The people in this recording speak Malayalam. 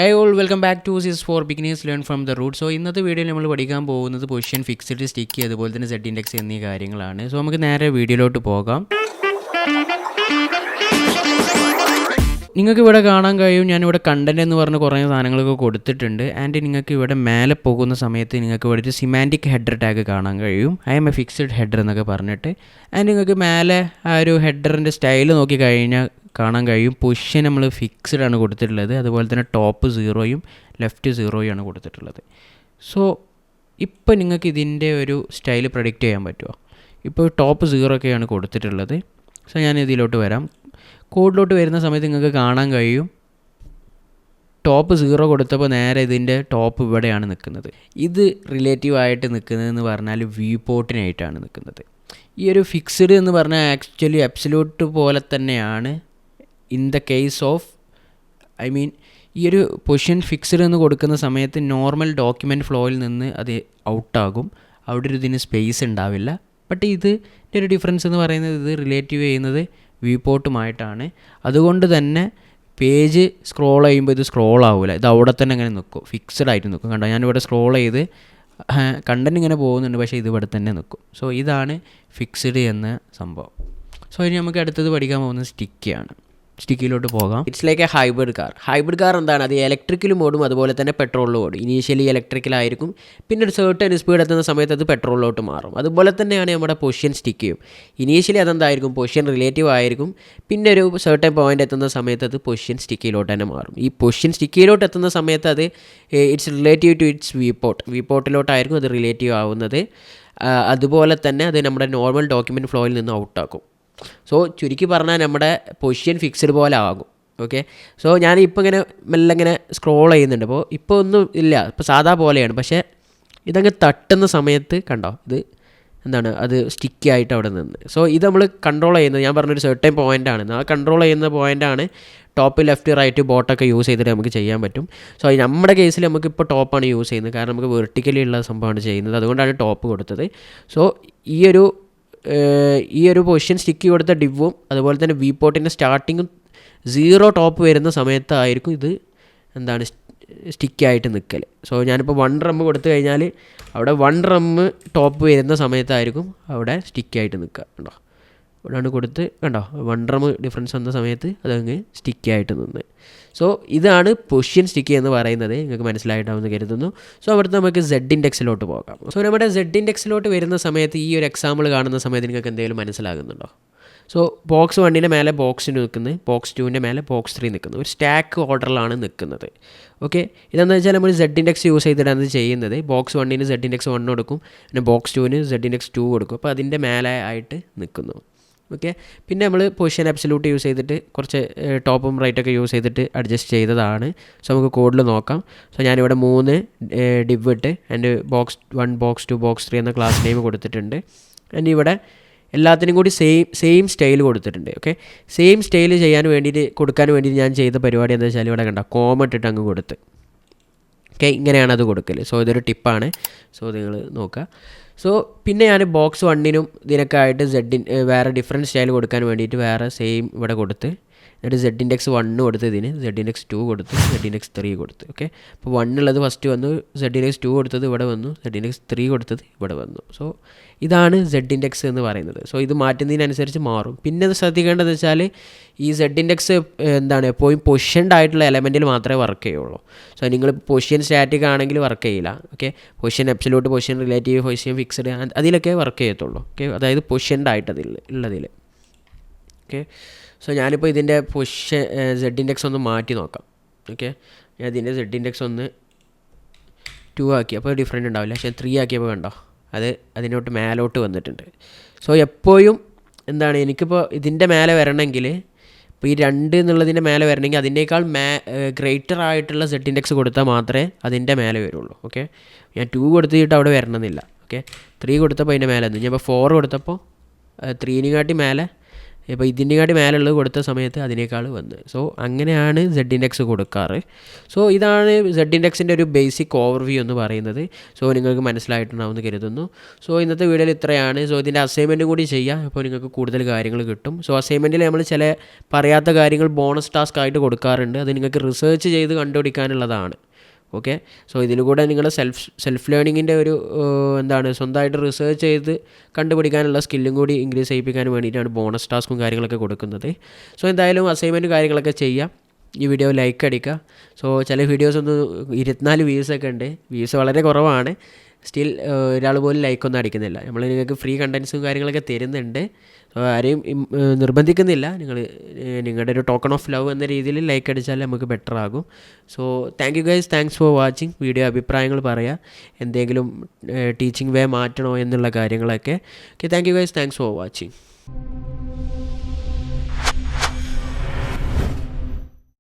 Hey all, welcome back to this for beginners learn from the root. So ഇന്നത്തെ വീഡിയോയിൽ നമ്മൾ പഠിക്കാൻ പോകുന്നത് പൊസിഷൻ ഫിക്സ്ഡ് സ്റ്റിക്കി അതുപോലെ തന്നെ സെഡ് ഇൻഡെക്സ് എന്നീ കാര്യങ്ങളാണ്. സോ നമുക്ക് നേരെ വീഡിയോയിലോട്ട് പോകാം. നിങ്ങൾക്ക് ഇവിടെ കാണാൻ കഴിയും, ഞാനിവിടെ കണ്ടൻറ്റ് എന്ന് പറഞ്ഞ കുറേ സാധനങ്ങളൊക്കെ കൊടുത്തിട്ടുണ്ട്. ആൻഡ് നിങ്ങൾക്ക് ഇവിടെ മേലെ പോകുന്ന സമയത്ത് നിങ്ങൾക്ക് ഇവിടെ ഒരു സിമാൻറ്റിക് ഹെഡർ ടാഗ് കാണാൻ കഴിയും. I M A fixed header എന്നൊക്കെ പറഞ്ഞിട്ട്. ആൻഡ് നിങ്ങൾക്ക് മേലെ ആ ഒരു ഹെഡറിൻ്റെ സ്റ്റൈൽ നോക്കി കഴിഞ്ഞാൽ കാണാൻ കഴിയും പൊസിഷൻ നമ്മൾ ഫിക്സ്ഡ് ആണ് കൊടുത്തിട്ടുള്ളത്. അതുപോലെ തന്നെ ടോപ്പ് 0യും ലെഫ്റ്റ് 0യും ആണ് കൊടുത്തിട്ടുള്ളത്. സോ ഇപ്പോൾ നിങ്ങൾക്ക് ഇതിൻ്റെ ഒരു സ്റ്റൈൽ പ്രഡിക്റ്റ് ചെയ്യാൻ പറ്റുമോ? ഇപ്പോൾ ടോപ്പ് 0 ഒക്കെയാണ് കൊടുത്തിട്ടുള്ളത്. സോ ഞാൻ ഇതിലോട്ട് വരാം. കോഡിലോട്ട് വരുന്ന സമയത്ത് നിങ്ങൾക്ക് കാണാൻ കഴിയും ടോപ്പ് 0 കൊടുത്തപ്പോൾ നേരെ ഇതിൻ്റെ ടോപ്പ് ഇവിടെയാണ് നിൽക്കുന്നത്. ഇത് റിലേറ്റീവായിട്ട് നിൽക്കുന്നതെന്ന് പറഞ്ഞാൽ വ്യൂ പോർട്ടിനായിട്ടാണ് നിൽക്കുന്നത്. ഈ ഒരു ഫിക്സ്ഡ് എന്ന് പറഞ്ഞാൽ ആക്ച്വലി അബ്സല്യൂട്ട് പോലെ തന്നെയാണ് ഇൻ ദ കേസ് ഓഫ് ഈ ഒരു പൊസിഷൻ ഫിക്സ്ഡ് എന്ന് കൊടുക്കുന്ന സമയത്ത് നോർമൽ ഡോക്യുമെൻറ്റ് ഫ്ലോയിൽ നിന്ന് അത് ഔട്ടാകും. അവിടെ ഒരു ഇതിന് സ്പേസ് ഉണ്ടാവില്ല. ബട്ട് ഇതിൻ്റെ ഒരു ഡിഫറൻസ് എന്ന് പറയുന്നത് ഇത് റിലേറ്റീവ് ചെയ്യുന്നത് വ്യൂ പോർട്ടുമായിട്ടാണ്. അതുകൊണ്ട് തന്നെ പേജ് സ്ക്രോൾ ചെയ്യുമ്പോൾ ഇത് സ്ക്രോൾ ആവില്ല, ഇത് അവിടെ തന്നെ ഇങ്ങനെ നിൽക്കും, ഫിക്സ്ഡ് ആയിട്ട് നിൽക്കും. കണ്ടോ, ഞാനിവിടെ സ്ക്രോൾ ചെയ്ത് കണ്ടൻറ് ഇങ്ങനെ പോകുന്നുണ്ട്, പക്ഷേ ഇത് ഇവിടെ തന്നെ നിൽക്കും. സോ ഇതാണ് ഫിക്സ്ഡ് എന്ന സംഭവം. സോ ഇനി നമുക്ക് അടുത്തത് പഠിക്കാൻ പോകുന്നത് സ്റ്റിക്കിയാണ്. സ്റ്റിക്കിലോട്ട് പോകാം. It's like A hybrid car. Hybrid car എന്താണ്? അത് ഇലക്ട്രിക്കലും ഓടും അതുപോലെ തന്നെ പെട്രോളിലും ഓടും. ഇനീഷ്യലി ഇലക്ട്രിക്കലായിരിക്കും, പിന്നെ ഒരു സർട്ടൻ സ്പീഡ് എത്തുന്ന സമയത്ത് അത് പെട്രോളിലോട്ട് മാറും. അതുപോലെ തന്നെയാണ് നമ്മുടെ പൊസിഷൻ സ്റ്റിക്കിയും. ഇനീഷ്യലി അതെന്തായിരിക്കും? പൊസിഷൻ റിലേറ്റീവ് ആയിരിക്കും, പിന്നെ ഒരു സർട്ടൻ പോയിൻ്റ് എത്തുന്ന സമയത്ത് അത് പൊസിഷൻ സ്റ്റിക്കിലോട്ട് തന്നെ മാറും. ഈ പൊസിഷൻ സ്റ്റിക്കിലോട്ട് എത്തുന്ന സമയത്ത് അത് it's relative to its view പോർട്ടിലോട്ടായിരിക്കും അത് റിലേറ്റീവ് ആവുന്നത്. അതുപോലെ തന്നെ അത് നമ്മുടെ നോർമൽ ഡോക്യുമെൻറ്റ് ഫ്ലോയിൽ നിന്ന് ഔട്ടാക്കും. സോ ചുരുക്കി പറഞ്ഞാൽ നമ്മുടെ പൊസിഷൻ ഫിക്സ്ഡ് പോലെ ആകും. ഓക്കെ, സോ ഞാനിപ്പോൾ ഇങ്ങനെ മെല്ലെ ഇങ്ങനെ സ്ക്രോൾ ചെയ്യുന്നുണ്ട്. അപ്പോൾ ഇപ്പോൾ ഒന്നും ഇല്ല, ഇപ്പോൾ സാധാ പോലെയാണ്. പക്ഷേ ഇതങ്ങ് തട്ടുന്ന സമയത്ത് കണ്ടോ, ഇത് എന്താണ്, അത് സ്റ്റിക്കി ആയിട്ട് അവിടെ നിന്ന്. സോ ഇത് നമ്മൾ കൺട്രോൾ ചെയ്യുന്നത്, ഞാൻ പറഞ്ഞൊരു സെർട്ടൻ പോയിൻ്റാണ്, ആ കൺട്രോൾ ചെയ്യുന്ന പോയിൻ്റാണ് ടോപ്പ് ലെഫ്റ്റ് റൈറ്റ് ബോട്ടൊക്കെ യൂസ് ചെയ്തിട്ട് നമുക്ക് ചെയ്യാൻ പറ്റും. സോ നമ്മുടെ കേസിൽ നമുക്കിപ്പോൾ ടോപ്പാണ് യൂസ് ചെയ്യുന്നത്, കാരണം നമുക്ക് വെർട്ടിക്കലി ഉള്ള സംഭവമാണ് ചെയ്യുന്നത്. അതുകൊണ്ടാണ് ടോപ്പ് കൊടുത്തത്. സോ ഈ ഒരു പൊസിഷൻ സ്റ്റിക്കി കൊടുത്ത ഡിവും അതുപോലെ തന്നെ വി പോർട്ടിൻ്റെ സ്റ്റാർട്ടിങ്ങും 0 ടോപ്പ് വരുന്ന സമയത്തായിരിക്കും ഇത് എന്താണ് സ്റ്റിക്കായിട്ട് നിൽക്കൽ. സോ ഞാനിപ്പോൾ 1 റം കൊടുത്തു കഴിഞ്ഞാൽ അവിടെ 1 റം ടോപ്പ് വരുന്ന സമയത്തായിരിക്കും അവിടെ സ്റ്റിക്കായിട്ട് നിൽക്കുക. കണ്ടോ, ഇവിടെയാണ് കൊടുത്ത്, കണ്ടോ 1 റം ഡിഫറൻസ് വന്ന സമയത്ത് അതങ്ങ് സ്റ്റിക്കായിട്ട് നിന്ന്. സോ ഇതാണ് പൊസിഷൻ സ്റ്റിക്കി എന്ന് പറയുന്നത്. നിങ്ങൾക്ക് മനസ്സിലായിട്ടാവുമെന്ന് കരുതുന്നു. സോ അവിടുത്തെ നമുക്ക് സെഡ് ഇൻഡെക്സിലോട്ട് പോകാം. സോ നമ്മുടെ സെഡ് ഇൻഡെക്സിലോട്ട് വരുന്ന സമയത്ത് ഈ ഒരു എക്സാമ്പിൾ കാണുന്ന സമയത്ത് നിങ്ങൾക്ക് എന്തെങ്കിലും മനസ്സിലാകുന്നുണ്ടോ? സോ ബോക്സ് 1ൻ്റെ മേലെ ബോക്സ് 2 നിൽക്കുന്നത്, ബോക്സ് 2ൻ്റെ മേലെ ബോക്സ് 3 നിൽക്കുന്നത്, ഒരു സ്റ്റാക്ക് ഓർഡറിലാണ് നിൽക്കുന്നത്. ഓക്കെ, ഇതെന്ന് വെച്ചാൽ നമ്മൾ സെഡ് ഇൻഡെക്സ് യൂസ് ചെയ്തിട്ടാണ് ഇത് ചെയ്യുന്നത്. ബോക്സ് 1ന് സെഡ് ഇൻഡെക്സ് 1 കൊടുക്കും, പിന്നെ ബോക്സ് 2ന് സെഡ് ഇൻഡെക്സ് 2 കൊടുക്കും. അപ്പോൾ അതിൻ്റെ മേലെ ആയിട്ട് നിൽക്കുന്നു. ഓക്കെ, പിന്നെ നമ്മൾ പൊസിഷൻ അബ്സല്യൂട്ട് യൂസ് ചെയ്തിട്ട് കുറച്ച് ടോപ്പും റൈറ്റൊക്കെ യൂസ് ചെയ്തിട്ട് അഡ്ജസ്റ്റ് ചെയ്തതാണ്. സോ നമുക്ക് കോഡിൽ നോക്കാം. സോ ഞാനിവിടെ 3 ഡിവ് ഇട്ട് ആൻഡ് ബോക്സ് 1 ബോക്സ് 2 ബോക്സ് 3 എന്ന ക്ലാസ് നെയിം കൊടുത്തിട്ടുണ്ട്. ആൻഡ് ഇവിടെ എല്ലാത്തിനും കൂടി സെയിം സ്റ്റൈൽ കൊടുത്തിട്ടുണ്ട്. ഓക്കെ, സെയിം സ്റ്റൈൽ കൊടുക്കാൻ വേണ്ടിയിട്ട് ഞാൻ ചെയ്ത പരിപാടി എന്താ വെച്ചാൽ ഇവിടെ കണ്ട കോമ ഇട്ടിട്ട് അങ്ങ് കൊടുത്ത്. ഓക്കെ, ഇങ്ങനെയാണ് അത് കൊടുക്കൽ. സോ ഇതൊരു ടിപ്പാണ്. സോ നിങ്ങൾ നോക്കുക. സോ പിന്നെ ഞാൻ ബോക്സ് 1നും ഇതിനൊക്കെ ആയിട്ട് വേറെ ഡിഫറെൻറ്റ് സ്റ്റൈൽ കൊടുക്കാൻ വേണ്ടിയിട്ട് വേറെ സെയിം ഇവിടെ കൊടുത്ത്, എന്നിട്ട് സെഡ് ഇൻഡെക്സ് 1 കൊടുത്ത്, ഇതിന് സെഡ് ഇൻഡെക്സ് 2 കൊടുത്ത്, സെഡ് ഇൻഡെക്സ് 3 കൊടുത്ത്. ഓക്കെ, അപ്പോൾ 1 ഉള്ളത് ഫസ്റ്റ് വന്നു, സെഡ് ഇൻഡെക്സ് 2 കൊടുത്തത് ഇവിടെ വന്നു, സെഡ് ഇൻഡെക്സ് 3 കൊടുത്തത് ഇവിടെ വന്നു. സോ ഇതാണ് സെഡ് ഇൻഡെക്സ് എന്ന് പറയുന്നത്. സോ ഇത് മാറ്റുന്നതിനനുസരിച്ച് മാറും. പിന്നെ അത് ശ്രദ്ധിക്കേണ്ടത് വെച്ചാൽ ഈ സെഡ് ഇൻഡെക്സ് എന്താണ് എപ്പോഴും പൊസിഷൻഡ് ആയിട്ടുള്ള എലമെൻറ്റിൽ മാത്രമേ വർക്ക് ചെയ്യുള്ളൂ. സോ നിങ്ങൾ പൊസിഷൻ സ്റ്റാറ്റിക് ആണെങ്കിൽ വർക്ക് ചെയ്യില്ല. Okay, position absolute, position relative, position fixed അതിലൊക്കെ വർക്ക് ചെയ്യത്തുള്ളൂ. ഓക്കെ, അതായത് പൊസിഷൻഡ് ആയിട്ട് ഉള്ളതിൽ. ഓക്കെ, സോ ഞാനിപ്പോൾ ഇതിൻ്റെ പൊസിഷൻ സെഡ് ഇൻഡെക്സ് ഒന്ന് മാറ്റി നോക്കാം. ഓക്കെ, ഞാൻ ഇതിൻ്റെ സെഡ് ഇൻഡെക്സ് ഒന്ന് 2 ആക്കി, അപ്പോൾ ഡിഫറെൻ്റ് ഉണ്ടാവില്ല. പക്ഷേ 3 ആക്കിയപ്പോൾ കണ്ടോ അതിനോട്ട് മേലോട്ട് വന്നിട്ടുണ്ട്. സോ എപ്പോഴും എന്താണ്, എനിക്കിപ്പോൾ ഇതിൻ്റെ മേലെ വരണമെങ്കിൽ, ഇപ്പോൾ ഈ 2 എന്നുള്ളതിൻ്റെ മേലെ വരണമെങ്കിൽ അതിനേക്കാൾ ഗ്രേറ്റർ ആയിട്ടുള്ള സെഡ് ഇൻഡെക്സ് കൊടുത്താൽ മാത്രമേ അതിൻ്റെ മേലെ വരുള്ളൂ. ഓക്കെ, ഞാൻ 2 കൊടുത്തിട്ട് അവിടെ വരണമെന്നില്ല. ഓക്കെ, 3 കൊടുത്തപ്പോൾ അതിൻ്റെ മേലെ വന്നു. ഞാൻ ഇപ്പോൾ 4 കൊടുത്തപ്പോൾ 3നെക്കാട്ടി മേലെ ഇപ്പോൾ ഇതിൻ്റെക്കാട്ടി മേലുള്ളത് കൊടുത്ത സമയത്ത് അതിനേക്കാൾ വന്ന്. സോ അങ്ങനെയാണ് സെഡ് ഇൻഡെക്സ് കൊടുക്കാറ്. സോ ഇതാണ് സെഡ് ഇൻഡെക്സിൻ്റെ ഒരു ബേസിക് ഓവർവ്യൂ എന്ന് പറയുന്നത്. സോ നിങ്ങൾക്ക് മനസ്സിലായിട്ടുണ്ടാവുമെന്ന് കരുതുന്നു. സോ ഇന്നത്തെ വീഡിയോയിൽ ഇത്രയാണ്. സോ ഇതിൻ്റെ അസൈൻമെൻറ്റും കൂടി ചെയ്യാം, അപ്പോൾ നിങ്ങൾക്ക് കൂടുതൽ കാര്യങ്ങൾ കിട്ടും. സോ അസൈൻമെൻറ്റിൽ നമ്മൾ ചില പറയാത്ത കാര്യങ്ങൾ ബോണസ് ടാസ്ക് ആയിട്ട് കൊടുക്കാറുണ്ട്. അത് നിങ്ങൾക്ക് റിസർച്ച് ചെയ്ത് കണ്ടുപിടിക്കാനുള്ളതാണ്. ഓക്കെ. സോ ഇതിൽ കൂടെ നിങ്ങൾ സെൽഫ് ലേണിങ്ങിൻ്റെ ഒരു സ്വന്തമായിട്ട് റിസർച്ച് ചെയ്ത് കണ്ടുപിടിക്കാനുള്ള സ്കില്ലും കൂടി ഇൻക്രീസ് ചെയ്യിപ്പിക്കാൻ വേണ്ടിയിട്ടാണ് ബോണസ് ടാസ്കും കാര്യങ്ങളൊക്കെ കൊടുക്കുന്നത്. സോ എന്തായാലും അസൈൻമെൻറ്റ് കാര്യങ്ങളൊക്കെ ചെയ്യാം. ഈ വീഡിയോ ലൈക്ക് അടിക്കുക. സോ ചില വീഡിയോസ് ഒന്ന് 24 വ്യൂസൊക്കെ ഉണ്ട്, വ്യൂസ് വളരെ കുറവാണ്. സ്റ്റിൽ ഒരാൾ പോലും ലൈക്കൊന്നും അടിക്കുന്നില്ല. നമ്മൾ നിങ്ങൾക്ക് ഫ്രീ കണ്ടൻസും കാര്യങ്ങളൊക്കെ തരുന്നുണ്ട്. ആരെയും നിർബന്ധിക്കുന്നില്ല. നിങ്ങളുടെ ഒരു ടോക്കൺ ഓഫ് ലവ് എന്ന രീതിയിൽ ലൈക്ക് അടിച്ചാൽ നമുക്ക് ബെറ്റർ ആകും. So thank you guys, thanks for watching. Video അഭിപ്രായങ്ങൾ പറയുക, എന്തെങ്കിലും ടീച്ചിങ് വേ മാറ്റണോ എന്നുള്ള കാര്യങ്ങളൊക്കെ. Okay, thank you guys, thanks for watching.